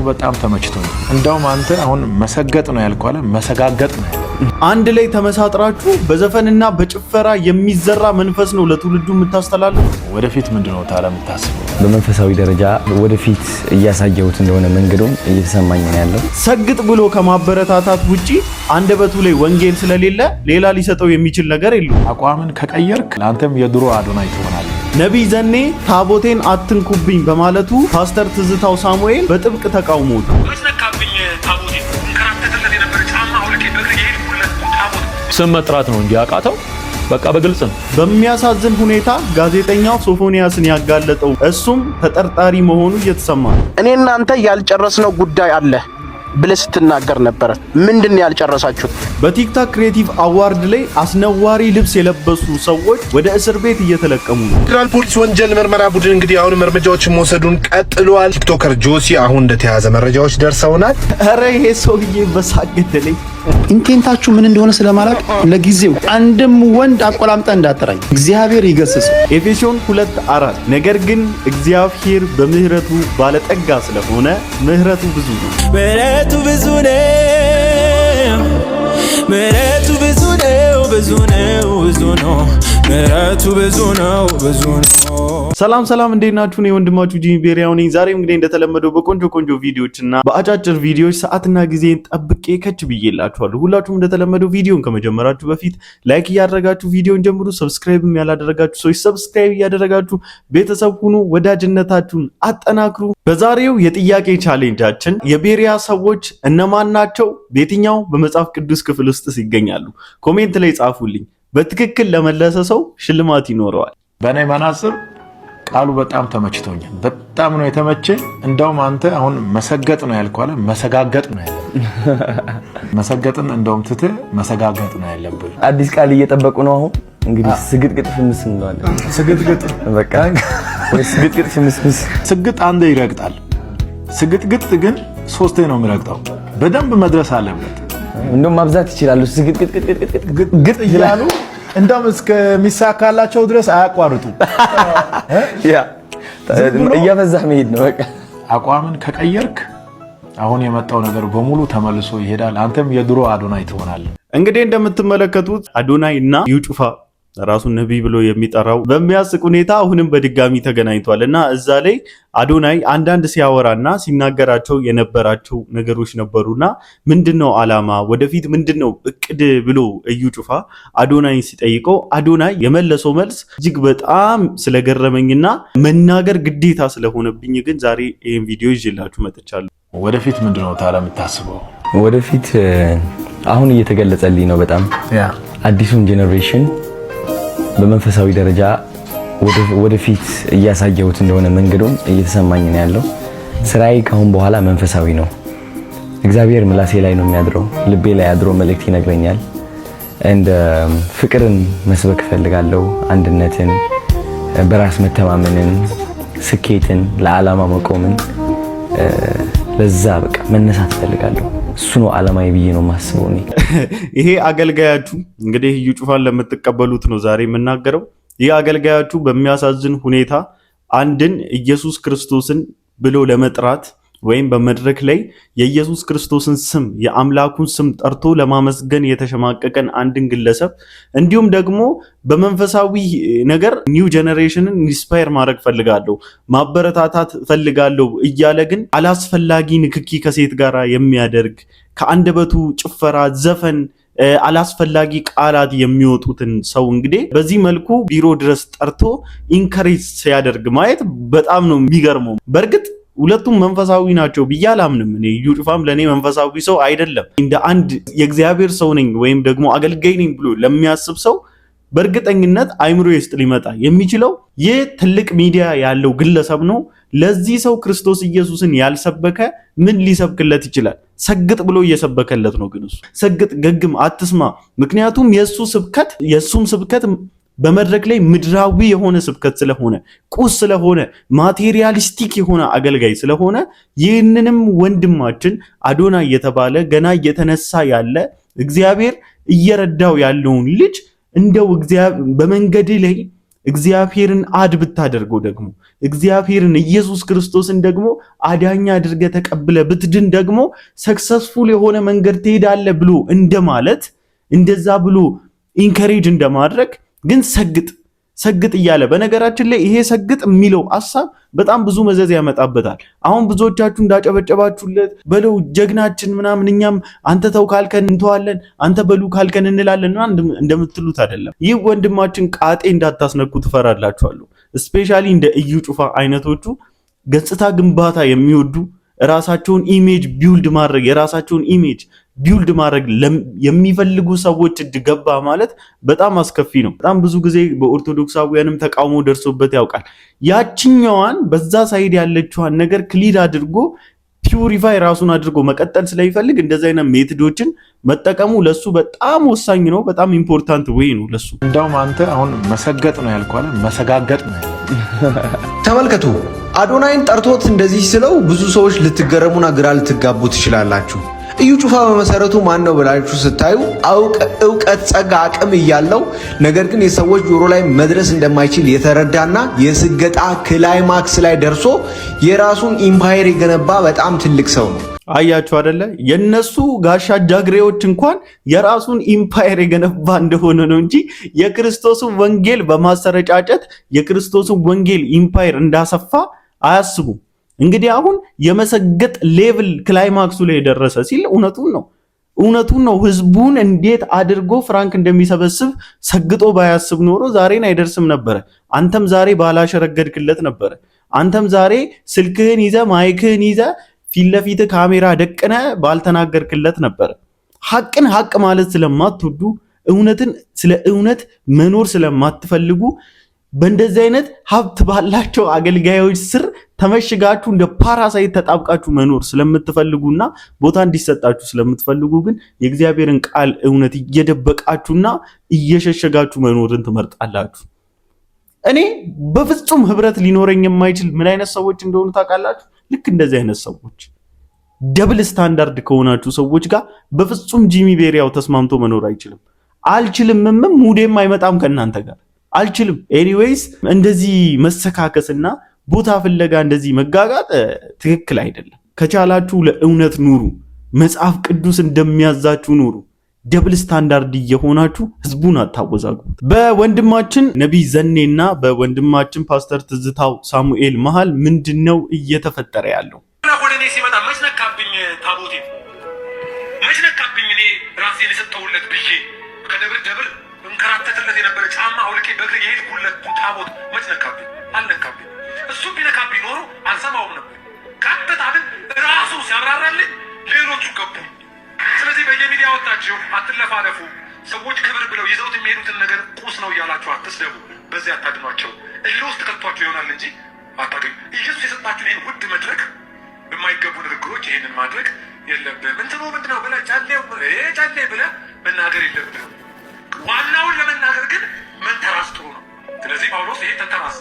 በጣም ተመችቶኝ እንደውም አንተ አሁን መሰገጥ ነው ያልከው አለ መሰጋገጥ ነው ያለው። አንድ ላይ ተመሳጥራችሁ በዘፈንና በጭፈራ የሚዘራ መንፈስ ነው ለትውልዱ የምታስተላልፉ። ወደፊት ምንድነው ታላ የምታስበው? በመንፈሳዊ ደረጃ ወደፊት እያሳየሁት እንደሆነ መንገዱም እየተሰማኝ ነው ያለው። ሰግጥ ብሎ ከማበረታታት ውጪ አንደበቱ ላይ ወንጌል ስለሌለ ሌላ ሊሰጠው የሚችል ነገር የለም። አቋምን ከቀየርክ ለአንተም የድሮ አዶናይ ትሆናለህ። ነቢይ ዘኔ ታቦቴን አትንኩብኝ በማለቱ ፓስተር ትዝታው ሳሙኤል በጥብቅ ተቃውሞት ስም መጥራት ነው እንጂ አቃተው በቃ በግልጽ ነው። በሚያሳዝን ሁኔታ ጋዜጠኛው ሶፎንያስን ያጋለጠው እሱም ተጠርጣሪ መሆኑ እየተሰማ ነው። እኔ እናንተ ያልጨረስነው ጉዳይ አለ ብለህ ስትናገር ነበር። ምንድነው ያልጨረሳችሁት? በቲክቶክ ክሬቲቭ አዋርድ ላይ አስነዋሪ ልብስ የለበሱ ሰዎች ወደ እስር ቤት እየተለቀሙ ነው። ፌደራል ፖሊስ ወንጀል ምርመራ ቡድን እንግዲህ አሁን እርምጃዎችን መውሰዱን ቀጥሏል። ቲክቶከር ጆሲ አሁን እንደተያዘ መረጃዎች ደርሰውናል። ኧረ ይሄ ሰውዬ በሳገደለኝ ኢንቴንታችሁ ምን እንደሆነ ስለማላቅ ለጊዜው አንድም ወንድ አቆላምጣ እንዳጠራኝ እግዚአብሔር ይገስጽ። ኤፌሶን 2:4 ነገር ግን እግዚአብሔር በምህረቱ ባለጠጋ ስለሆነ ምህረቱ ብዙ ነው። ምህረቱ ብዙ ነው። ምህረቱ ብዙ ነው። ብዙ ነው። ብዙ ነው። ምህረቱ ብዙ ነው። ብዙ ነው። ሰላም እንዴት ናችሁ? እኔ ወንድማችሁ ጂሚ ቤሪያው ነኝ። ዛሬም እንግዲህ እንደተለመደው በቆንጆ ቪዲዮዎችና በአጫጭር ቪዲዮዎች ሰዓትና ጊዜን ጠብቄ ከች ብዬላችኋለሁ። ሁላችሁም እንደተለመደው ቪዲዮን ከመጀመራችሁ በፊት ላይክ እያደረጋችሁ ቪዲዮን ጀምሩ። ሰብስክራይብም ያላደረጋችሁ ሰዎች ሰብስክራይብ እያደረጋችሁ ቤተሰብ ሁኑ። ወዳጅነታችሁን አጠናክሩ። በዛሬው የጥያቄ ቻሌንጃችን የቤሪያ ሰዎች እነማን ናቸው? በየትኛው በመጽሐፍ ቅዱስ ክፍል ውስጥ ይገኛሉ? ኮሜንት ላይ ጻፉልኝ። በትክክል ለመለሰ ሰው ሽልማት ይኖረዋል። በእኔ መናጽር ቃሉ በጣም ተመችቶኛል። በጣም ነው የተመቸኝ። እንደውም አንተ አሁን መሰገጥ ነው ያልከው አለ መሰጋገጥ ነው ያለው። መሰገጥን እንደውም ትተህ መሰጋገጥ ነው ያለብህ። አዲስ ቃል እየጠበቁ ነው። አሁን እንግዲህ ስግጥግጥ ፍምስ እንለዋለን። ስግጥግጥ በቃ ስግጥግጥ ፍምስ። ስግጥ አንዴ ይረግጣል። ስግጥግጥ ግን ሶስቴ ነው የሚረግጠው። በደንብ መድረስ አለበት። እንደውም ማብዛት ይችላሉ። ስግጥግጥ እያሉ እንደውም እስከሚሳካላቸው ድረስ አያቋርጡ። ያ እያበዛህ መሄድ ነው በቃ። አቋምን ከቀየርክ አሁን የመጣው ነገር በሙሉ ተመልሶ ይሄዳል። አንተም የድሮ አዶናይ ትሆናለህ። እንግዲህ እንደምትመለከቱት አዶናይ እና እዩ ጩፋ ራሱን ነብይ ብሎ የሚጠራው በሚያስቅ ሁኔታ አሁንም በድጋሚ ተገናኝቷል እና እዛ ላይ አዶናይ አንዳንድ ሲያወራና ሲናገራቸው የነበራቸው ነገሮች ነበሩና ምንድነው ዓላማ ወደፊት ምንድነው እቅድ ብሎ እዩ ጩፋ አዶናይ ሲጠይቀው አዶናይ የመለሰው መልስ እጅግ በጣም ስለገረመኝና መናገር ግዴታ ስለሆነብኝ ግን ዛሬ ይሄን ቪዲዮ ይዤላችሁ መጥቻለሁ። ወደፊት ምንድነው ታላ የምታስበው? ወደፊት አሁን እየተገለጸልኝ ነው በጣም አዲሱን ጄኔሬሽን በመንፈሳዊ ደረጃ ወደፊት እያሳየሁት እንደሆነ መንገዱም እየተሰማኝ ነው ያለው። ስራዬ ካሁን በኋላ መንፈሳዊ ነው። እግዚአብሔር ምላሴ ላይ ነው የሚያድረው፣ ልቤ ላይ አድሮ መልእክት ይነግረኛል። እንደ ፍቅርን መስበክ ፈልጋለሁ፣ አንድነትን፣ በራስ መተማመንን፣ ስኬትን፣ ለዓላማ መቆምን፣ ለዛ በቃ መነሳት ፈልጋለሁ። እሱ ነው ዓላማዬ ብዬ ነው የማስበው። ይሄ አገልጋያችሁ እንግዲህ እዩ ጩፋን ለምትቀበሉት ነው ዛሬ የምናገረው። ይሄ አገልጋያችሁ በሚያሳዝን ሁኔታ አንድን ኢየሱስ ክርስቶስን ብሎ ለመጥራት ወይም በመድረክ ላይ የኢየሱስ ክርስቶስን ስም የአምላኩን ስም ጠርቶ ለማመስገን የተሸማቀቀን አንድን ግለሰብ እንዲሁም ደግሞ በመንፈሳዊ ነገር ኒው ጄኔሬሽንን ኢንስፓየር ማድረግ ፈልጋለሁ ማበረታታት ፈልጋለሁ እያለ ግን አላስፈላጊ ንክኪ ከሴት ጋር የሚያደርግ ከአንደበቱ ጭፈራ፣ ዘፈን፣ አላስፈላጊ ቃላት የሚወጡትን ሰው እንግዲህ በዚህ መልኩ ቢሮ ድረስ ጠርቶ ኢንከሬጅ ሲያደርግ ማየት በጣም ነው የሚገርመው። በእርግጥ ሁለቱም መንፈሳዊ ናቸው ብዬ አላምንም። እኔ እዩ ጩፋም ለኔ መንፈሳዊ ሰው አይደለም። እንደ አንድ የእግዚአብሔር ሰው ነኝ ወይም ደግሞ አገልጋይ ነኝ ብሎ ለሚያስብ ሰው በእርግጠኝነት አይምሮ ውስጥ ሊመጣ የሚችለው ይህ ትልቅ ሚዲያ ያለው ግለሰብ ነው። ለዚህ ሰው ክርስቶስ ኢየሱስን ያልሰበከ ምን ሊሰብክለት ይችላል? ሰግጥ ብሎ እየሰበከለት ነው። ግን እሱ ሰግጥ፣ ገግም፣ አትስማ። ምክንያቱም የሱም ስብከት በመድረክ ላይ ምድራዊ የሆነ ስብከት ስለሆነ ቁስ ስለሆነ ማቴሪያሊስቲክ የሆነ አገልጋይ ስለሆነ ይህንንም ወንድማችን አዶናይ የተባለ ገና እየተነሳ ያለ እግዚአብሔር እየረዳው ያለውን ልጅ እንደው እግዚአብሔር በመንገድ ላይ እግዚአብሔርን አድ ብታደርገው ደግሞ እግዚአብሔርን ኢየሱስ ክርስቶስን ደግሞ አዳኛ አድርገህ ተቀብለ ብትድን ደግሞ ሰክሰስፉል የሆነ መንገድ ትሄዳለህ ብሎ እንደማለት እንደዛ ብሎ ኢንከሬጅ እንደማድረግ ግን ሰግጥ እያለ በነገራችን ላይ ይሄ ሰግጥ የሚለው ሐሳብ በጣም ብዙ መዘዝ ያመጣበታል። አሁን ብዙዎቻችሁ እንዳጨበጨባችሁለት በለው ጀግናችን ምናምን እኛም አንተ ተው ካልከን እንተዋለን አንተ በሉ ካልከን እንላለን እንደምትሉት አይደለም። ይህ ወንድማችን ቃጤ እንዳታስነኩ ትፈራላችኋለሁ። ስፔሻሊ እንደ እዩ ጩፋ አይነቶቹ ገጽታ ግንባታ የሚወዱ ራሳቸውን ኢሜጅ ቢልድ ማድረግ የራሳቸውን ኢሜጅ ቢልድ ማድረግ የሚፈልጉ ሰዎች ገባ ማለት በጣም አስከፊ ነው። በጣም ብዙ ጊዜ በኦርቶዶክሳውያንም ተቃውሞ ደርሶበት ያውቃል። ያችኛዋን በዛ ሳይድ ያለችዋን ነገር ክሊድ አድርጎ ፒዩሪፋይ ራሱን አድርጎ መቀጠል ስለሚፈልግ እንደዚህ አይነት ሜቶዶችን መጠቀሙ ለሱ በጣም ወሳኝ ነው። በጣም ኢምፖርታንት ወይ ነው ለሱ። እንደውም አንተ አሁን መሰገጥ ነው ያልከው አይደል? መሰጋገጥ ነው ተመልከቱ። አዶናይን ጠርቶት እንደዚህ ስለው ብዙ ሰዎች ልትገረሙና ግራ ልትጋቡ ትችላላችሁ። እዩ ጩፋ በመሰረቱ ማን ነው ብላችሁ ስታዩ ዕውቀት፣ ጸጋ፣ አቅም እያለው ነገር ግን የሰዎች ጆሮ ላይ መድረስ እንደማይችል የተረዳና የስገጣ ክላይማክስ ላይ ደርሶ የራሱን ኢምፓየር የገነባ በጣም ትልቅ ሰው ነው። አያችሁ አይደለ? የነሱ ጋሻ ጃግሬዎች እንኳን የራሱን ኢምፓየር የገነባ እንደሆነ ነው እንጂ የክርስቶስን ወንጌል በማሰረጫጨት የክርስቶስን ወንጌል ኢምፓየር እንዳሰፋ አያስቡም። እንግዲህ አሁን የመሰገጥ ሌቭል ክላይማክሱ ላይ የደረሰ ሲል እውነቱን ነው። ህዝቡን እንዴት አድርጎ ፍራንክ እንደሚሰበስብ ሰግጦ ባያስብ ኖሮ ዛሬን አይደርስም ነበረ። አንተም ዛሬ ባላሸረገድክለት ነበረ። አንተም ዛሬ ስልክህን ይዘ ማይክህን ይዘ ፊት ለፊት ካሜራ ደቅነ ባልተናገርክለት ነበረ። ሐቅን ሐቅ ማለት ስለማትወዱ እውነትን ስለ እውነት መኖር ስለማትፈልጉ በእንደዚህ አይነት ሀብት ባላቸው አገልጋዮች ስር ተመሽጋችሁ እንደ ፓራሳይት ተጣብቃችሁ መኖር ስለምትፈልጉና ቦታ እንዲሰጣችሁ ስለምትፈልጉ ግን የእግዚአብሔርን ቃል እውነት እየደበቃችሁና እየሸሸጋችሁ መኖርን ትመርጣላችሁ። እኔ በፍጹም ህብረት ሊኖረኝ የማይችል ምን አይነት ሰዎች እንደሆኑ ታውቃላችሁ? ልክ እንደዚህ አይነት ሰዎች ደብል ስታንዳርድ ከሆናችሁ ሰዎች ጋር በፍጹም ጂሚ ቤሪያው ተስማምቶ መኖር አይችልም። አልችልምም፣ ሙዴም አይመጣም ከእናንተ ጋር አልችልም። ኤኒዌይስ እንደዚህ መሰካከስና ቦታ ፍለጋ እንደዚህ መጋጋጥ ትክክል አይደለም። ከቻላችሁ ለእውነት ኑሩ። መጽሐፍ ቅዱስ እንደሚያዛችሁ ኑሩ። ደብል ስታንዳርድ እየሆናችሁ ህዝቡን አታወዛግቡት። በወንድማችን ነቢይ ዘኔና በወንድማችን ፓስተር ትዝታው ሳሙኤል መሃል ምንድነው እየተፈጠረ ያለው? ወደኔ ሲመጣ መጭነካብኝ ታቦቴ መጭነካብኝ እኔ ራሴን የሰጠሁለት ብዬ ከደብር ደብር እንከራተትለት የነበረ ጫማ አውልቄ በእግሬ የሄድኩለት ታቦት መጭነካብኝ አልነካብኝ። እሱ ቢነካብኝ ኖሮ አልሰማውም ነበር። ቀጥታ ግን ራሱ ሲያብራራልኝ ሌሎቹ ገቡ። ስለዚህ በየሚዲያ ወጣችሁ አትለፋለፉ። ሰዎች ክብር ብለው ይዘውት የሚሄዱትን ነገር ቁስ ነው እያላችሁ አትስደቡ። በዚህ አታድኗቸው። እልህ ውስጥ ከቷቸው ይሆናል እንጂ አታገኙ። ኢየሱስ የሰጣችሁን ይህን ውድ መድረክ በማይገቡ ንግግሮች ይህንን ማድረግ የለብህም። እንትኑ ምንድነው ብለህ ጫሌ ብለህ መናገር የለብህም። ዋናውን ለመናገር ግን መንተራስ ጥሩ ነው። ስለዚህ ጳውሎስ ይሄ ተንተራስ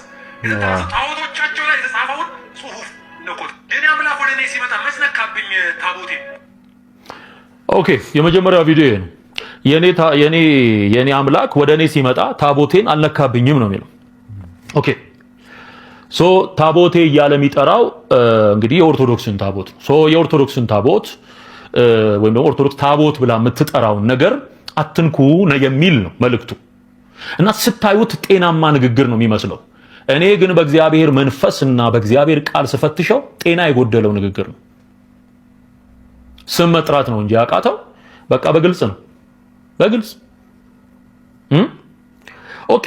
ጣዖቶቻቸው ላይ የተጻፈውን ጽሁፍ ነቆት የኔ አምላክ ወደ እኔ ሲመጣ መስነካብኝ ታቦቴ። ኦኬ፣ የመጀመሪያው ቪዲዮ ይሄ ነው። የኔ አምላክ ወደ እኔ ሲመጣ ታቦቴን አልነካብኝም ነው የሚለው። ኦኬ፣ ሶ ታቦቴ እያለ የሚጠራው እንግዲህ የኦርቶዶክስን ታቦት ነው። ሶ የኦርቶዶክስን ታቦት ወይም ደግሞ ኦርቶዶክስ ታቦት ብላ የምትጠራውን ነገር አትንኩ ነው የሚል ነው መልእክቱ። እና ስታዩት ጤናማ ንግግር ነው የሚመስለው። እኔ ግን በእግዚአብሔር መንፈስና በእግዚአብሔር ቃል ስፈትሸው ጤና የጎደለው ንግግር ነው። ስም መጥራት ነው እንጂ ያቃተው በቃ በግልጽ ነው፣ በግልጽ ኦኬ።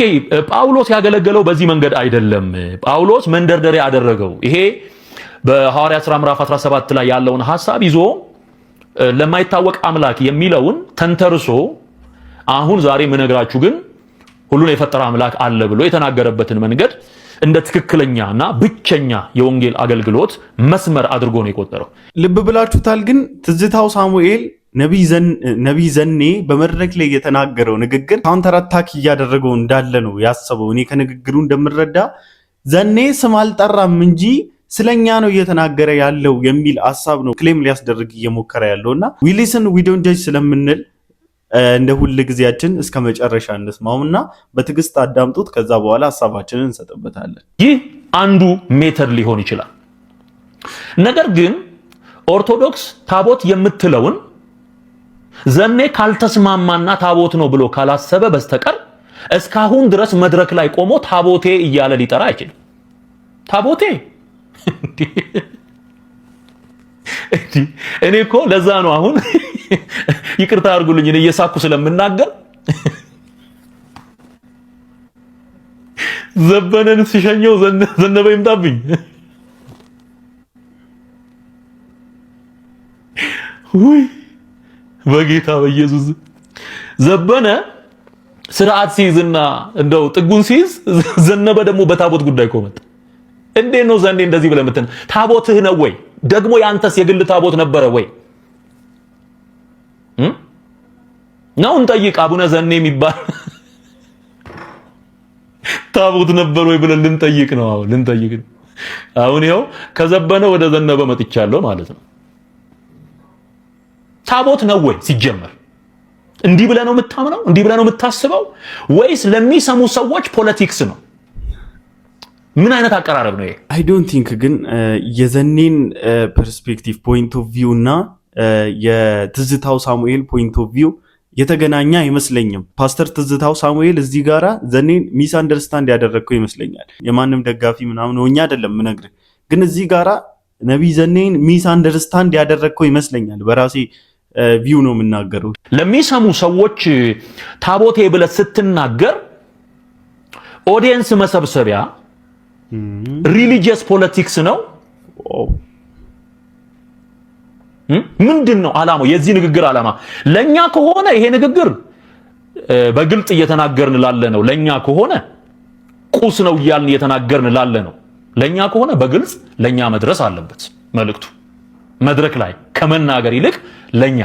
ጳውሎስ ያገለገለው በዚህ መንገድ አይደለም። ጳውሎስ መንደርደሪያ ያደረገው ይሄ በሐዋርያት ሥራ ምዕራፍ 17 ላይ ያለውን ሐሳብ ይዞ ለማይታወቅ አምላክ የሚለውን ተንተርሶ አሁን ዛሬ የምነግራችሁ ግን ሁሉን የፈጠረ አምላክ አለ ብሎ የተናገረበትን መንገድ እንደ ትክክለኛና ብቸኛ የወንጌል አገልግሎት መስመር አድርጎ ነው የቆጠረው። ልብ ብላችሁታል። ግን ትዝታው ሳሙኤል ነቢይ ዘኔ በመድረክ ላይ የተናገረው ንግግር ካውንተር አታክ እያደረገው እንዳለ ነው ያሰበው። እኔ ከንግግሩ እንደምረዳ ዘኔ ስም አልጠራም እንጂ ስለኛ ነው እየተናገረ ያለው የሚል ሐሳብ ነው ክሌም ሊያስደርግ እየሞከረ ያለውና ዊ ሊስን ዊ ዶንት ጀጅ ስለምንል እንደ ሁሉ ጊዜያችን እስከ መጨረሻ እንስማውና በትዕግስት አዳምጡት። ከዛ በኋላ ሐሳባችንን እንሰጥበታለን። ይህ አንዱ ሜተድ ሊሆን ይችላል። ነገር ግን ኦርቶዶክስ ታቦት የምትለውን ዘኔ ካልተስማማና ታቦት ነው ብሎ ካላሰበ በስተቀር እስካሁን ድረስ መድረክ ላይ ቆሞ ታቦቴ እያለ ሊጠራ አይችልም። ታቦቴ እኔ እኮ ለዛ ነው አሁን ይቅርታ አድርጉልኝ እኔ እየሳኩ ስለምናገር ዘበነን ሲሸኘው ዘነበ ይምጣብኝ። ውይ በጌታ በኢየሱስ ዘበነ ስርዓት ሲይዝና እንደው ጥጉን ሲይዝ ዘነበ ደግሞ በታቦት ጉዳይ ቆመጥ። እንዴት ነው ዘኔ እንደዚህ ብለህ የምትል? ታቦትህ ነው ወይ? ደግሞ ያንተስ የግል ታቦት ነበረ ወይ? ነው እንጠይቅ። አቡነ ዘኔ የሚባል ታቦት ነበር ወይ ብለን ልንጠይቅ ነው። አሁን ልንጠይቅ ነው። አሁን ይኸው ከዘበነ ወደ ዘነበ መጥቻለሁ ማለት ነው። ታቦት ነው ወይ ሲጀመር? እንዲህ ብለህ ነው የምታምነው? እንዲህ ብለህ ነው የምታስበው? ወይስ ለሚሰሙ ሰዎች ፖለቲክስ ነው? ምን አይነት አቀራረብ ነው ይሄ? አይ ዶንት ቲንክ ግን የዘኔን ፐርስፔክቲቭ ፖይንት ኦፍ ቪው እና የትዝታው ሳሙኤል ፖይንት ኦፍ ቪው የተገናኘ አይመስለኝም። ፓስተር ትዝታው ሳሙኤል እዚህ ጋራ ዘኔን ሚስ አንደርስታንድ ያደረግከው ይመስለኛል። የማንም ደጋፊ ምናምን ሆኜ አይደለም ምነግርህ፣ ግን እዚህ ጋራ ነቢይ ዘኔን ሚስ አንደርስታንድ ያደረግከው ይመስለኛል። በራሴ ቪው ነው የምናገረው። ለሚሰሙ ሰዎች ታቦቴ ብለህ ስትናገር ኦዲየንስ መሰብሰቢያ ሪሊጂየስ ፖለቲክስ ነው። ምንድን ነው ዓላማው? የዚህ ንግግር ዓላማ ለኛ ከሆነ ይሄ ንግግር በግልጽ እየተናገርን ላለ ነው። ለኛ ከሆነ ቁስ ነው እያልን እየተናገርን ላለ ነው። ለኛ ከሆነ በግልጽ ለኛ መድረስ አለበት መልእክቱ። መድረክ ላይ ከመናገር ይልቅ ለኛ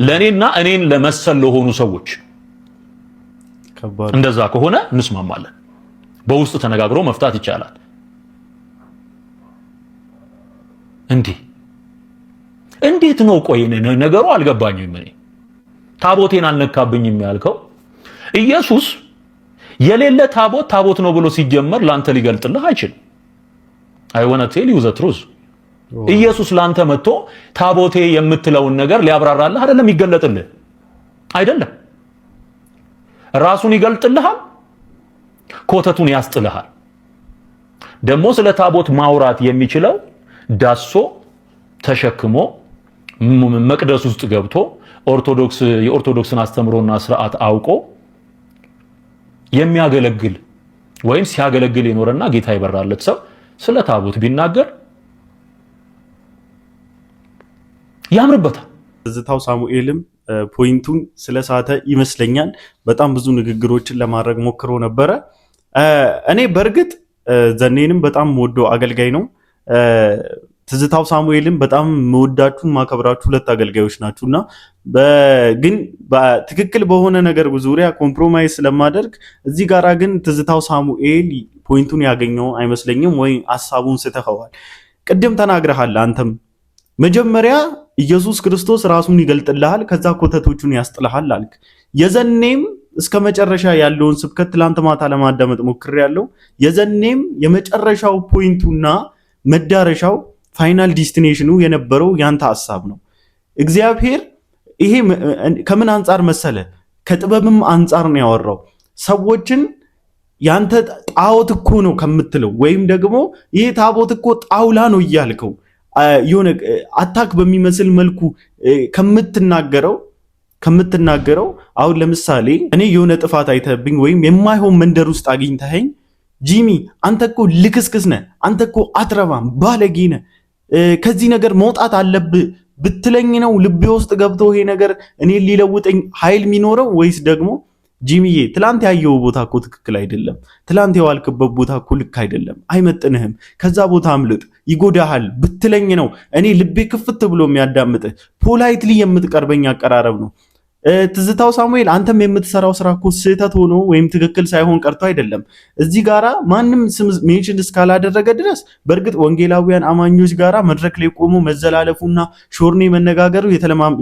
ለኔና እኔን ለመሰል ለሆኑ ሰዎች እንደዛ ከሆነ እንስማማለን። በውስጥ ተነጋግሮ መፍታት ይቻላል። እንዴት ነው? ቆይ ነገሩ አልገባኝም። እኔ ታቦቴን አልነካብኝም ያልከው ኢየሱስ የሌለ ታቦት ነው ብሎ ሲጀመር ላንተ ሊገልጥልህ አይችልም። I want to tell you the truth። ኢየሱስ ላንተ መጥቶ ታቦቴ የምትለውን ነገር ሊያብራራልህ አይደለም፣ ይገለጥልህ አይደለም። ራሱን ይገልጥልሃል፣ ኮተቱን ያስጥልሃል። ደግሞ ስለ ታቦት ማውራት የሚችለው ዳሶ ተሸክሞ መቅደስ ውስጥ ገብቶ የኦርቶዶክስን አስተምሮና ስርዓት አውቆ የሚያገለግል ወይም ሲያገለግል የኖረና ጌታ ይበራለት ሰው ስለ ታቦት ቢናገር ያምርበታል። ትዝታው ሳሙኤልም ፖይንቱን ስለሳተ ይመስለኛል በጣም ብዙ ንግግሮችን ለማድረግ ሞክሮ ነበረ። እኔ በእርግጥ ዘኔንም በጣም ወደው አገልጋይ ነው። ትዝታው ሳሙኤልም በጣም መወዳችሁ ማከብራችሁ ሁለት አገልጋዮች ናችሁና ግን በትክክል በሆነ ነገር ዙሪያ ኮምፕሮማይዝ ስለማደርግ እዚህ ጋራ ግን ትዝታው ሳሙኤል ፖይንቱን ያገኘው አይመስለኝም ወይ ሐሳቡን ስተኸዋል። ቅድም ተናግረሃል አንተም መጀመሪያ ኢየሱስ ክርስቶስ ራሱን ይገልጥልሃል ከዛ ኮተቶቹን ያስጥልሃል አልክ። የዘኔም እስከ መጨረሻ ያለውን ስብከት ትላንት ማታ ለማዳመጥ ሞክሬያለሁ። የዘኔም የመጨረሻው ፖይንቱና መዳረሻው ፋይናል ዲስቲኔሽኑ የነበረው ያንተ ሐሳብ ነው። እግዚአብሔር ይሄ ከምን አንፃር መሰለ? ከጥበብም አንፃር ነው ያወራው። ሰዎችን ያንተ ጣዖት እኮ ነው ከምትለው ወይም ደግሞ ይሄ ታቦት እኮ ጣውላ ነው እያልከው የሆነ አታክ በሚመስል መልኩ ከምትናገረው አሁን ለምሳሌ እኔ የሆነ ጥፋት አይተብኝ ወይም የማይሆን መንደር ውስጥ አግኝተኸኝ ጂሚ አንተ እኮ ልክስክስ ነህ፣ አንተ እኮ አትረባም፣ ባለጌ ነህ፣ ከዚህ ነገር መውጣት አለብህ ብትለኝ ነው ልቤ ውስጥ ገብቶ ይሄ ነገር እኔ ሊለውጠኝ ኃይል የሚኖረው? ወይስ ደግሞ ጂሚዬ ትላንት ያየው ቦታ እኮ ትክክል አይደለም፣ ትላንት የዋልክበት ቦታ እኮ ልክ አይደለም፣ አይመጥንህም፣ ከዛ ቦታ አምልጥ፣ ይጎዳሃል ብትለኝ ነው እኔ ልቤ ክፍት ብሎ የሚያዳምጥህ? ፖላይትሊ የምትቀርበኝ አቀራረብ ነው። ትዝታው ሳሙኤል አንተም የምትሰራው ስራ እኮ ስህተት ሆኖ ወይም ትክክል ሳይሆን ቀርቶ አይደለም። እዚህ ጋራ ማንም ስም ሜንሽን እስካላደረገ ድረስ በእርግጥ ወንጌላውያን አማኞች ጋራ መድረክ ላይ ቆሞ መዘላለፉና ሾርኔ መነጋገሩ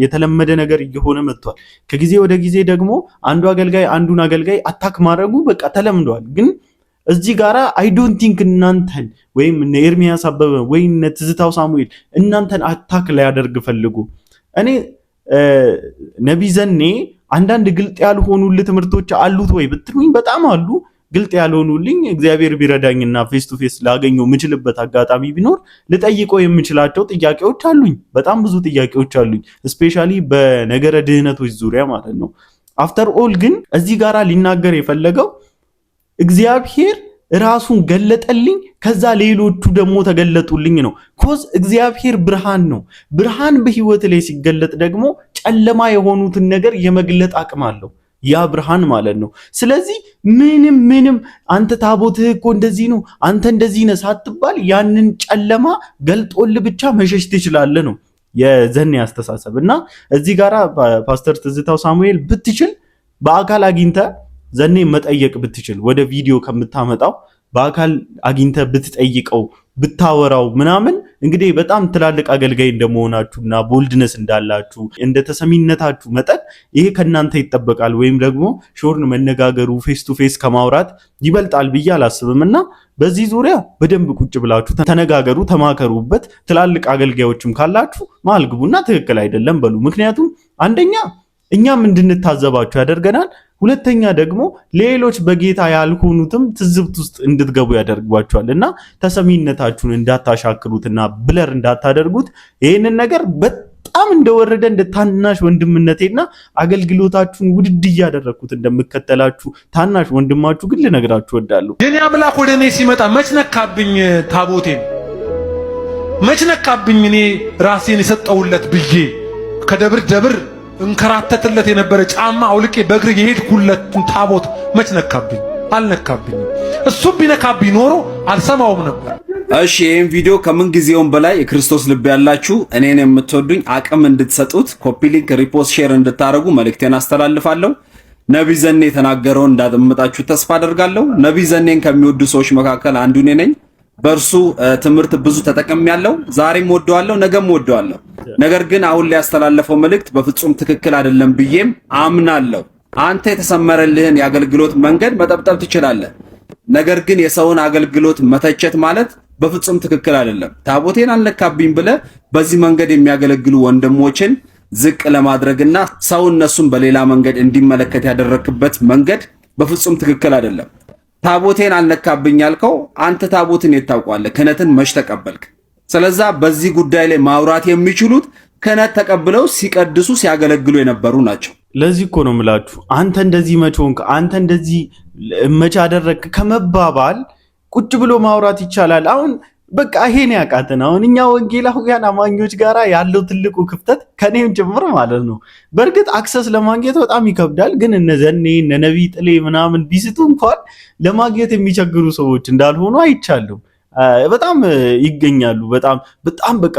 የተለመደ ነገር እየሆነ መጥቷል። ከጊዜ ወደ ጊዜ ደግሞ አንዱ አገልጋይ አንዱን አገልጋይ አታክ ማድረጉ በቃ ተለምዷል። ግን እዚህ ጋራ አይ ዶንት ቲንክ እናንተን ወይም ኤርሚያስ አበበ ወይም ትዝታው ሳሙኤል እናንተን አታክ ሊያደርግ ፈልጉ። እኔ ነብይ ዘኔ አንዳንድ ግልጥ ያልሆኑልህ ትምህርቶች አሉት ወይ ብትሉኝ በጣም አሉ። ግልጥ ያልሆኑልኝ እግዚአብሔር ቢረዳኝና ፌስ ቱ ፌስ ላገኘው የምችልበት አጋጣሚ ቢኖር ልጠይቀው የምችላቸው ጥያቄዎች አሉኝ። በጣም ብዙ ጥያቄዎች አሉኝ፣ ስፔሻሊ በነገረ ድህነቶች ዙሪያ ማለት ነው። አፍተር ኦል ግን እዚህ ጋራ ሊናገር የፈለገው እግዚአብሔር ራሱን ገለጠልኝ፣ ከዛ ሌሎቹ ደግሞ ተገለጡልኝ ነው። ኮዝ እግዚአብሔር ብርሃን ነው። ብርሃን በህይወት ላይ ሲገለጥ ደግሞ ጨለማ የሆኑትን ነገር የመግለጥ አቅም አለው ያ ብርሃን ማለት ነው። ስለዚህ ምንም አንተ ታቦትህ እኮ እንደዚህ ነው አንተ እንደዚህ ነህ ሳትባል ያንን ጨለማ ገልጦል ብቻ መሸሽ ትችላለህ ነው የዘኔ አስተሳሰብ። እና እዚህ ጋራ ፓስተር ትዝታው ሳሙኤል ብትችል በአካል አግኝተ ዘኔ መጠየቅ ብትችል ወደ ቪዲዮ ከምታመጣው በአካል አግኝተ ብትጠይቀው ብታወራው ምናምን እንግዲህ በጣም ትላልቅ አገልጋይ እንደመሆናችሁና ቦልድነስ እንዳላችሁ እንደ ተሰሚነታችሁ መጠን ይሄ ከናንተ ይጠበቃል። ወይም ደግሞ ሾርን መነጋገሩ ፌስ ቱ ፌስ ከማውራት ይበልጣል ብዬ አላስብምና በዚህ ዙሪያ በደንብ ቁጭ ብላችሁ ተነጋገሩ፣ ተማከሩበት። ትላልቅ አገልጋዮችም ካላችሁ ማልግቡና ትክክል አይደለም በሉ። ምክንያቱም አንደኛ እኛም እንድንታዘባችሁ ያደርገናል። ሁለተኛ ደግሞ ሌሎች በጌታ ያልሆኑትም ትዝብት ውስጥ እንድትገቡ ያደርጓቸዋል እና ተሰሚነታችሁን እንዳታሻክሩትና ብለር እንዳታደርጉት ይህንን ነገር በጣም እንደወረደ እንደ ታናሽ ወንድምነቴና አገልግሎታችሁን ውድድ እያደረግኩት እንደምከተላችሁ ታናሽ ወንድማችሁ ግን ልነግራችሁ እወዳለሁ። የኔ አምላክ ወደ እኔ ሲመጣ መች ነካብኝ ታቦቴን? መች ነካብኝ እኔ ራሴን የሰጠውለት ብዬ ከደብር ደብር እንከራተትለት የነበረ ጫማ አውልቄ በእግር የሄድኩለትን ታቦት መች ነካብኝ? አልነካብኝም። እሱ ቢነካብኝ ኖሮ አልሰማውም ነበር። እሺ ይህን ቪዲዮ ከምን ጊዜውም በላይ የክርስቶስ ልብ ያላችሁ እኔን የምትወዱኝ አቅም እንድትሰጡት ኮፒ ሊንክ፣ ሪፖስት፣ ሼር እንድታረጉ መልእክቴን አስተላልፋለሁ። ነብይ ዘኔ የተናገረውን እንዳደመጣችሁ ተስፋ አደርጋለሁ። ነብይ ዘኔን ከሚወዱ ሰዎች መካከል አንዱ እኔ ነኝ። በእርሱ ትምህርት ብዙ ተጠቅሜያለሁ። ዛሬም ወደዋለሁ፣ ነገም ወደዋለሁ። ነገር ግን አሁን ላይ ያስተላለፈው መልእክት በፍጹም ትክክል አይደለም ብዬም አምናለሁ። አንተ የተሰመረልህን የአገልግሎት መንገድ መጠብጠብ ትችላለህ። ነገር ግን የሰውን አገልግሎት መተቸት ማለት በፍጹም ትክክል አይደለም። ታቦቴን አልነካብኝ ብለህ በዚህ መንገድ የሚያገለግሉ ወንድሞችን ዝቅ ለማድረግና ሰው እነሱን በሌላ መንገድ እንዲመለከት ያደረክበት መንገድ በፍጹም ትክክል አይደለም። ታቦቴን አልነካብኝ ያልከው አንተ ታቦትን የታውቋለህ? ክህነትን መች ተቀበልክ? ስለዛ በዚህ ጉዳይ ላይ ማውራት የሚችሉት ክህነት ተቀብለው ሲቀድሱ ሲያገለግሉ የነበሩ ናቸው። ለዚህ እኮ ነው የምላችሁ አንተ እንደዚህ መች ሆንክ፣ አንተ እንደዚህ መች አደረግክ ከመባባል ቁጭ ብሎ ማውራት ይቻላል። አሁን በቃ ይሄን ያቃተን አሁን እኛ ወንጌላውያን አማኞች ጋራ ያለው ትልቁ ክፍተት ከኔም ጭምር ማለት ነው። በእርግጥ አክሰስ ለማግኘት በጣም ይከብዳል። ግን እነ ዘኔ እነ ነብይ ጥሌ ምናምን ቢስቱ እንኳን ለማግኘት የሚቸግሩ ሰዎች እንዳልሆኑ አይቻለሁ። በጣም ይገኛሉ። በጣም በቃ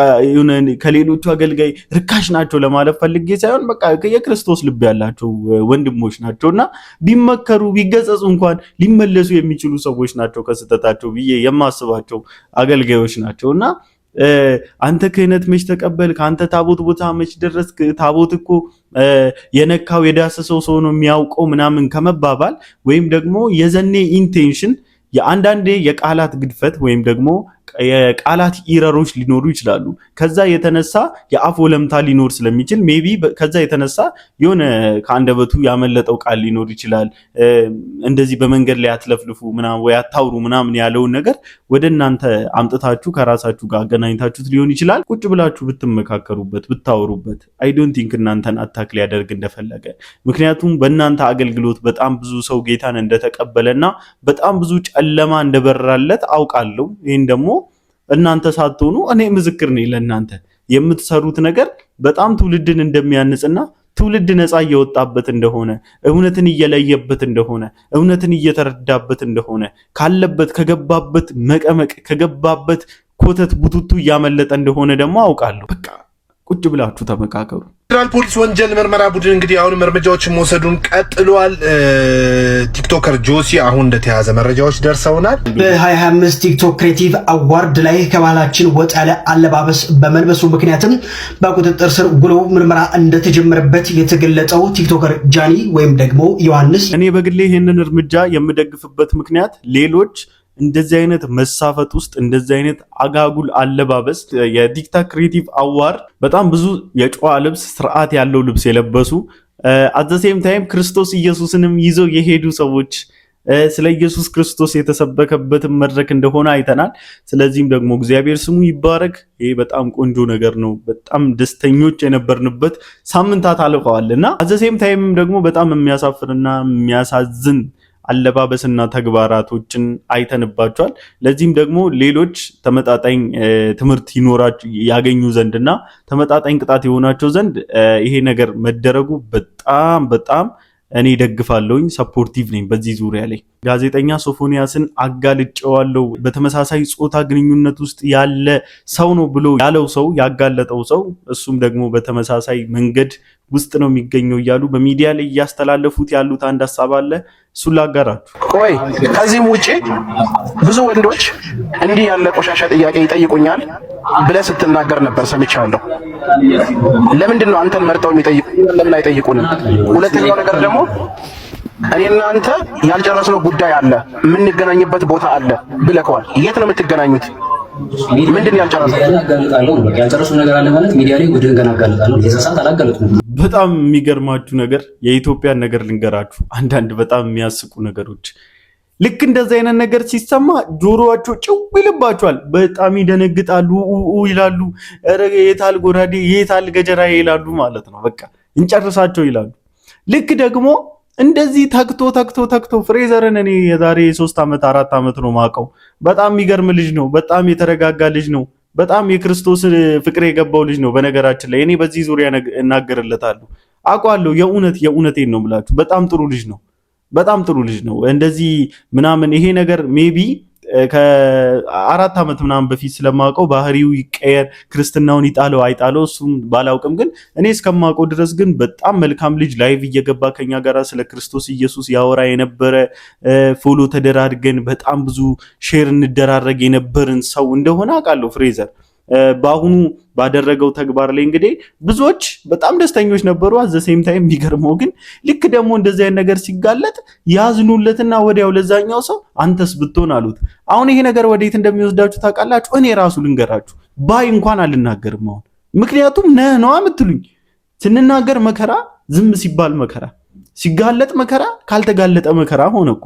ከሌሎቹ አገልጋይ ርካሽ ናቸው ለማለት ፈልጌ ሳይሆን በቃ የክርስቶስ ልብ ያላቸው ወንድሞች ናቸውና ቢመከሩ ቢገጸጹ እንኳን ሊመለሱ የሚችሉ ሰዎች ናቸው ከስተታቸው ብዬ የማስባቸው አገልጋዮች ናቸውና አንተ ክህነት መች ተቀበልክ? አንተ ታቦት ቦታ መች ደረስክ? ታቦት እኮ የነካው የዳሰሰው ሰው ነው የሚያውቀው ምናምን ከመባባል ወይም ደግሞ የዘኔ ኢንቴንሽን የአንዳንዴ የቃላት ግድፈት ወይም ደግሞ የቃላት ኢረሮች ሊኖሩ ይችላሉ። ከዛ የተነሳ የአፍ ወለምታ ሊኖር ስለሚችል ሜቢ ከዛ የተነሳ የሆነ ከአንደበቱ ያመለጠው ቃል ሊኖር ይችላል። እንደዚህ በመንገድ ላይ አትለፍልፉ ምናምን ወይ አታውሩ ምናምን ያለውን ነገር ወደ እናንተ አምጥታችሁ ከራሳችሁ ጋር አገናኝታችሁት ሊሆን ይችላል። ቁጭ ብላችሁ ብትመካከሩበት ብታወሩበት አይ ዶንት ቲንክ እናንተን አታክ ሊያደርግ እንደፈለገ። ምክንያቱም በእናንተ አገልግሎት በጣም ብዙ ሰው ጌታን እንደተቀበለና በጣም ብዙ ጨለማ እንደበራለት አውቃለሁ። ይህን ደግሞ እናንተ ሳትሆኑ እኔ ምስክር ነኝ ለእናንተ የምትሰሩት ነገር በጣም ትውልድን እንደሚያንጽና ትውልድ ነፃ እየወጣበት እንደሆነ እውነትን እየለየበት እንደሆነ እውነትን እየተረዳበት እንደሆነ ካለበት ከገባበት መቀመቅ ከገባበት ኮተት ቡቱቱ እያመለጠ እንደሆነ ደግሞ አውቃለሁ። በቃ ቁጭ ብላችሁ ተመካከሩ። የፌዴራል ፖሊስ ወንጀል ምርመራ ቡድን እንግዲህ አሁንም እርምጃዎችን መውሰዱን ቀጥሏል። ቲክቶከር ጆሲ አሁን እንደተያዘ መረጃዎች ደርሰውናል። በ2025 ቲክቶክ ክሬቲቭ አዋርድ ላይ ከባህላችን ወጣ ያለ አለባበስ በመልበሱ ምክንያትም በቁጥጥር ስር ውሎ ምርመራ እንደተጀመረበት የተገለጸው ቲክቶከር ጃኒ ወይም ደግሞ ዮሐንስ እኔ በግሌ ይህንን እርምጃ የምደግፍበት ምክንያት ሌሎች እንደዚህ አይነት መሳፈጥ ውስጥ እንደዚህ አይነት አጋጉል አለባበስ የቲክቶክ ክሬቲቭ አዋርድ በጣም ብዙ የጨዋ ልብስ ስርዓት ያለው ልብስ የለበሱ at the same time ክርስቶስ ኢየሱስንም ይዘው የሄዱ ሰዎች ስለ ኢየሱስ ክርስቶስ የተሰበከበት መድረክ እንደሆነ አይተናል። ስለዚህም ደግሞ እግዚአብሔር ስሙ ይባረክ። ይሄ በጣም ቆንጆ ነገር ነው። በጣም ደስተኞች የነበርንበት ሳምንታት አልፈዋልና at the same time ደግሞ በጣም የሚያሳፍርና የሚያሳዝን አለባበስና ተግባራቶችን አይተንባቸዋል። ለዚህም ደግሞ ሌሎች ተመጣጣኝ ትምህርት ይኖራቸው ያገኙ ዘንድና ተመጣጣኝ ቅጣት የሆናቸው ዘንድ ይሄ ነገር መደረጉ በጣም እኔ ደግፋለሁኝ፣ ሰፖርቲቭ ነኝ በዚህ ዙሪያ ላይ። ጋዜጠኛ ሶፎንያስን አጋልጨዋለሁ በተመሳሳይ ጾታ ግንኙነት ውስጥ ያለ ሰው ነው ብሎ ያለው ሰው ያጋለጠው ሰው እሱም ደግሞ በተመሳሳይ መንገድ ውስጥ ነው የሚገኘው እያሉ በሚዲያ ላይ እያስተላለፉት ያሉት አንድ ሐሳብ አለ። እሱን ላጋራችሁ። ቆይ ከዚህም ውጪ ብዙ ወንዶች እንዲህ ያለ ቆሻሻ ጥያቄ ይጠይቁኛል ብለህ ስትናገር ነበር ሰምቻለሁ። ለምንድን ነው አንተን መርጠው የሚጠይቁ? ለምን አይጠይቁንም? ሁለተኛው ነገር ደግሞ እኔና አንተ ያልጨረስነው ጉዳይ አለ፣ የምንገናኝበት ቦታ አለ ብለከዋል። የት ነው የምትገናኙት? ምንድን ያልጨረሰው ነገር አለ ማለት ሚዲያ ላይ ጉድን ገና አጋልጣለሁ። የዛሳት አላጋለጥኩም። በጣም የሚገርማችሁ ነገር የኢትዮጵያን ነገር ልንገራችሁ። አንዳንድ በጣም የሚያስቁ ነገሮች ልክ እንደዚህ አይነት ነገር ሲሰማ ጆሮአቸው ጭው ይልባቸዋል። በጣም ይደነግጣሉ፣ ይላሉ፣ የታል ጎራዴ የታል ገጀራ ይላሉ ማለት ነው። በቃ እንጨርሳቸው ይላሉ። ልክ ደግሞ እንደዚህ ተክቶ ፍሬዘርን እኔ የዛሬ 3 ዓመት 4 ዓመት ነው ማቀው። በጣም የሚገርም ልጅ ነው። በጣም የተረጋጋ ልጅ ነው። በጣም የክርስቶስ ፍቅር የገባው ልጅ ነው። በነገራችን ላይ እኔ በዚህ ዙሪያ እናገርለታለሁ፣ አውቀዋለሁ። የእውነቴን ነው ብላችሁ በጣም ጥሩ ልጅ ነው። በጣም ጥሩ ልጅ ነው። እንደዚህ ምናምን ይሄ ነገር ሜቢ ከ4 ዓመት ምናምን በፊት ስለማውቀው ባህሪው ይቀየር ክርስትናውን ይጣለው አይጣለው እሱም ባላውቅም፣ ግን እኔ እስከማውቀው ድረስ ግን በጣም መልካም ልጅ ላይቭ እየገባ ከኛ ጋር ስለ ክርስቶስ ኢየሱስ ያወራ የነበረ ፎሎ ተደራርገን በጣም ብዙ ሼር እንደራረግ የነበርን ሰው እንደሆነ አውቃለሁ ፍሬዘር። በአሁኑ ባደረገው ተግባር ላይ እንግዲህ ብዙዎች በጣም ደስተኞች ነበሩ። አዘ ሴም ታይም የሚገርመው ግን ልክ ደግሞ እንደዚህ አይነት ነገር ሲጋለጥ ያዝኑለትና ወዲያው ለዛኛው ሰው አንተስ ብትሆን አሉት። አሁን ይሄ ነገር ወዴት እንደሚወስዳችሁ ታውቃላችሁ? እኔ ራሱ ልንገራችሁ ባይ እንኳን አልናገርም አሁን። ምክንያቱም ነዋ የምትሉኝ ስንናገር መከራ፣ ዝም ሲባል መከራ፣ ሲጋለጥ መከራ፣ ካልተጋለጠ መከራ ሆነኩ።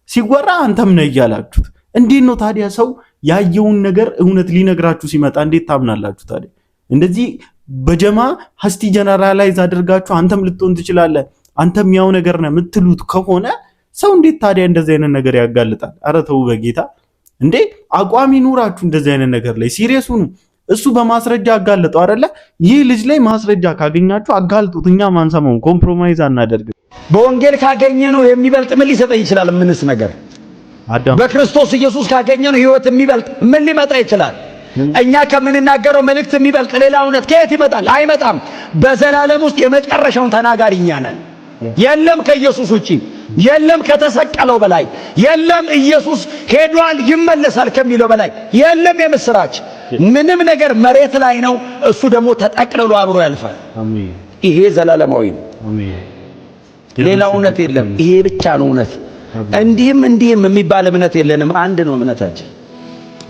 ሲወራ አንተም ነህ እያላችሁት እንዴት ነው ታዲያ ሰው ያየውን ነገር እውነት ሊነግራችሁ ሲመጣ እንዴት ታምናላችሁ ታዲያ? እንደዚህ በጀማ ሀስቲ ጀነራላይዝ አድርጋችሁ አንተም ልትሆን ትችላለህ፣ አንተም ያው ነገር ነው የምትሉት ከሆነ ሰው እንዴት ታዲያ እንደዚህ አይነት ነገር ያጋልጣል? ኧረ ተው በጌታ እንዴ! አቋም ይኑራችሁ እንደዚህ አይነት ነገር ላይ ሲሪየስ ሁኑ። እሱ በማስረጃ አጋለጠው አይደለ? ይህ ልጅ ላይ ማስረጃ ካገኛችሁ አጋልጡት። እኛ ማንሰማው ኮምፕሮማይዝ አናደርግም። በወንጌል ካገኘነው የሚበልጥ ምን ሊሰጠኝ ይችላል? ምንስ ነገር በክርስቶስ ኢየሱስ ካገኘነው ህይወት የሚበልጥ ምን ሊመጣ ይችላል? እኛ ከምንናገረው መልእክት የሚበልጥ ሌላ እውነት ከየት ይመጣል? አይመጣም። በዘላለም ውስጥ የመጨረሻውን ተናጋሪ እኛ ነን። የለም ከኢየሱስ ውጪ፣ የለም ከተሰቀለው በላይ፣ የለም ኢየሱስ ሄዷል ይመለሳል ከሚለው በላይ፣ የለም የምስራች። ምንም ነገር መሬት ላይ ነው። እሱ ደግሞ ተጠቅልሎ አብሮ ያልፋል። ይሄ ዘላለማዊ ነው። ሌላ እውነት የለም። ይሄ ብቻ ነው እውነት። እንዲህም የሚባል እምነት የለንም። አንድ ነው እምነታችን።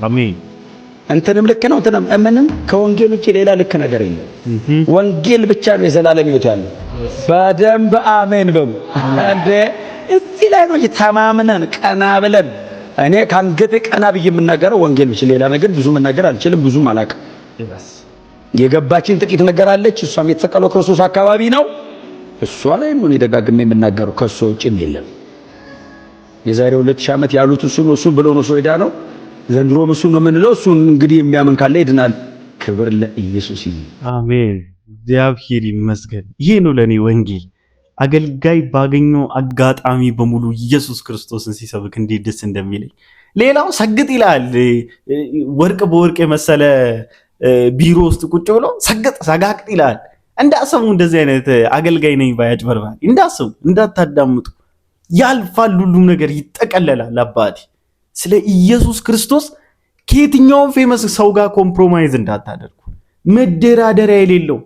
አሜን። እንትንም ልክ ነው እንትንም ምንም ከወንጌል ውጪ ሌላ ልክ ነገር የለም። ወንጌል ብቻ ነው የዘላለም ህይወት ያለው። በደንብ አሜን በሉ እንዴ! እዚህ ላይ ነው ተማምነን ቀና ብለን። እኔ ካንገቴ ቀና ብዬ የምናገረው ወንጌል ብቻ፣ ሌላ ነገር ብዙ መናገር አልችልም፣ ብዙም አላውቅም። የገባችን ጥቂት ነገር አለች። እሷም የተሰቀለው ክርስቶስ አካባቢ ነው። እሷ ላይ ነው ደጋግሜ የምናገረው። ከሱ ውጪም የለም። የዛሬ 2000 ዓመት ያሉት እሱ ብለው ነው ሰው ሄዳ ነው። ዘንድሮም እሱ ነው የምንለው። እሱ እንግዲህ የሚያምን ካለ ይድናል። ክብር ለኢየሱስ ይሁን። አሜን። እግዚአብሔር ይመስገን። ይሄ ነው ለኔ ወንጌል። አገልጋይ ባገኘው አጋጣሚ በሙሉ ኢየሱስ ክርስቶስን ሲሰብክ እንዴት ደስ እንደሚለኝ። ሌላው ሰግጥ ይላል። ወርቅ በወርቅ የመሰለ ቢሮ ውስጥ ቁጭ ብሎ ሰግጥ ሰጋቅጥ ይላል። እንዳሰሙ እንደዚህ አይነት አገልጋይ ነኝ ባያጭበርባሪ እንዳሰሙ እንዳታዳምጡ። ያልፋል፣ ሁሉም ነገር ይጠቀለላል። አባቴ ስለ ኢየሱስ ክርስቶስ ከየትኛውም ፌመስ ሰው ጋር ኮምፕሮማይዝ እንዳታደርጉ። መደራደሪያ የሌለው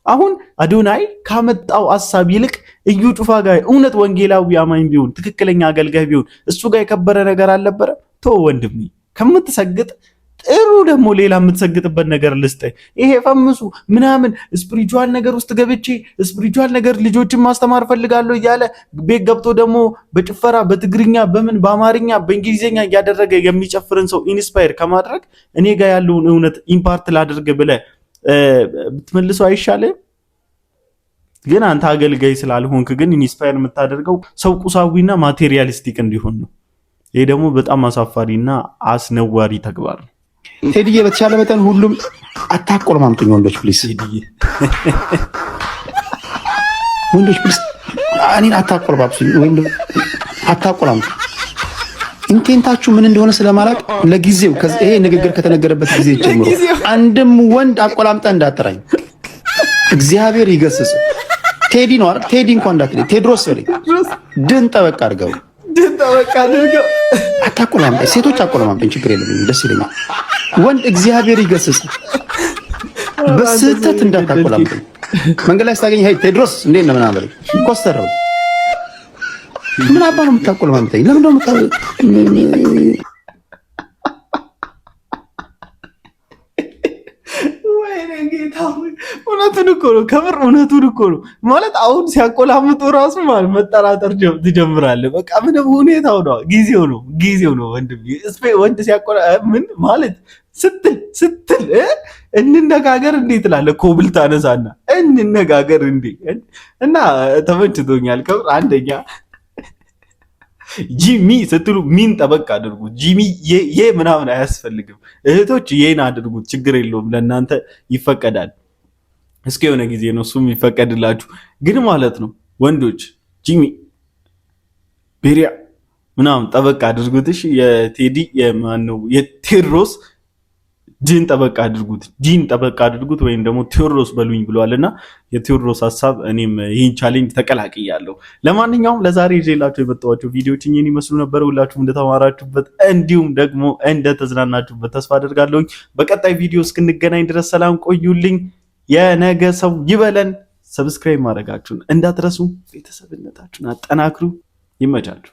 አሁን አዶናይ ካመጣው ሐሳብ ይልቅ እዩ ጩፋ ጋር እውነት ወንጌላዊ አማኝ ቢሆን ትክክለኛ አገልጋይ ቢሆን እሱ ጋር የከበረ ነገር አልነበረ? ቶ ወንድሜ ከምትሰግጥ ጥሩ ደግሞ ሌላ የምትሰግጥበት ነገር ልስጠኝ። ይሄ ፈምሱ ምናምን ስፒሪቹዋል ነገር ውስጥ ገብቼ ስፒሪቹዋል ነገር ልጆችን ማስተማር ፈልጋለሁ እያለ ቤት ገብቶ ደግሞ በጭፈራ በትግርኛ በምን በአማርኛ በእንግሊዝኛ እያደረገ የሚጨፍርን ሰው ኢንስፓየር ከማድረግ እኔ ጋር ያለውን እውነት ኢምፓርት ላድርግ ብለህ ብትመልሰው አይሻልም? ግን አንተ አገልጋይ ስላልሆንክ ግን ኢንስፓየር የምታደርገው ሰው ቁሳዊና ማቴሪያሊስቲክ እንዲሆን ነው። ይሄ ደግሞ በጣም አሳፋሪና አስነዋሪ ተግባር ነው። ቴዲዬ በተቻለ መጠን ሁሉም አታቆልማምጡኝ ወንዶች ፕሊስ፣ ወንዶች ፕሊስ እኔን አታቆልባብሱኝ ወይም አታቆላምጡ። ኢንቴንታችሁ ምን እንደሆነ ስለማላቅ ለጊዜው ይሄ ንግግር ከተነገረበት ጊዜ ጀምሮ አንድም ወንድ አቆላምጠ እንዳጠራኝ እግዚአብሔር ይገስጽ። ቴዲ ነው አይደል? ቴዲ እንኳን እንዳትለኝ ቴድሮስ በለኝ። ድን ጠበቅ አድርገው አታቆላምጠኝ። ሴቶች አቆላምጠኝ ችግር የለም ደስ ይለኛል። ወንድ እግዚአብሔር ይገስጽ። በስህተት እንዳታቆላምጠኝ። መንገድ ላይ ስታገኝ ሄይ ቴድሮስ እንዴት ነው ምናምን በለኝ። ኮስተረው ምን አባ ነው የምታቆላምጠኝ? ለምን ነው እውነቱን እኮ ነው። ከምር እውነቱን እኮ ነው ማለት አሁን ሲያቆላምጡ ራሱ ማለት መጠራጠር ትጀምራለህ። በቃ ምንም ሁኔታው ነው፣ ጊዜው ነው ወንድም። ወንድ ሲያቆላ ምን ማለት ስትል እንነጋገር እንዴ ትላለህ። ኮብል ታነሳና እንነጋገር እንዴ እና ተመችቶኛል። ከምር አንደኛ ጂሚ ስትሉ ሚን ጠበቅ አድርጉት። ጂሚ ምናምን አያስፈልግም። እህቶች ይሄን አድርጉት፣ ችግር የለውም፣ ለእናንተ ይፈቀዳል። እስከ የሆነ ጊዜ ነው እሱም ይፈቀድላችሁ። ግን ማለት ነው ወንዶች ጂሚ ቤሪያ ምናምን ጠበቅ አድርጉት። እሺ የቴዲ የማነው የቴድሮስ ጂን ጠበቅ አድርጉት ወይም ደግሞ ቴዎድሮስ በሉኝ ብሏልና የቴዎድሮስ ሐሳብ እኔም ይህን ቻሌንጅ ተቀላቅያለሁ። ለማንኛውም ለዛሬ ይዤላችሁ የመጣኋቸው ቪዲዮዎች እኚህን ይመስሉ ነበር። ሁላችሁም እንደተማራችሁበት እንዲሁም ደግሞ እንደተዝናናችሁበት ተስፋ አደርጋለሁ። በቀጣይ ቪዲዮ እስክንገናኝ ድረስ ሰላም ቆዩልኝ። የነገ ሰው ይበለን። ሰብስክራይብ ማድረጋችሁን እንዳትረሱ። ቤተሰብነታችሁን አጠናክሩ። ይመቻችሁ።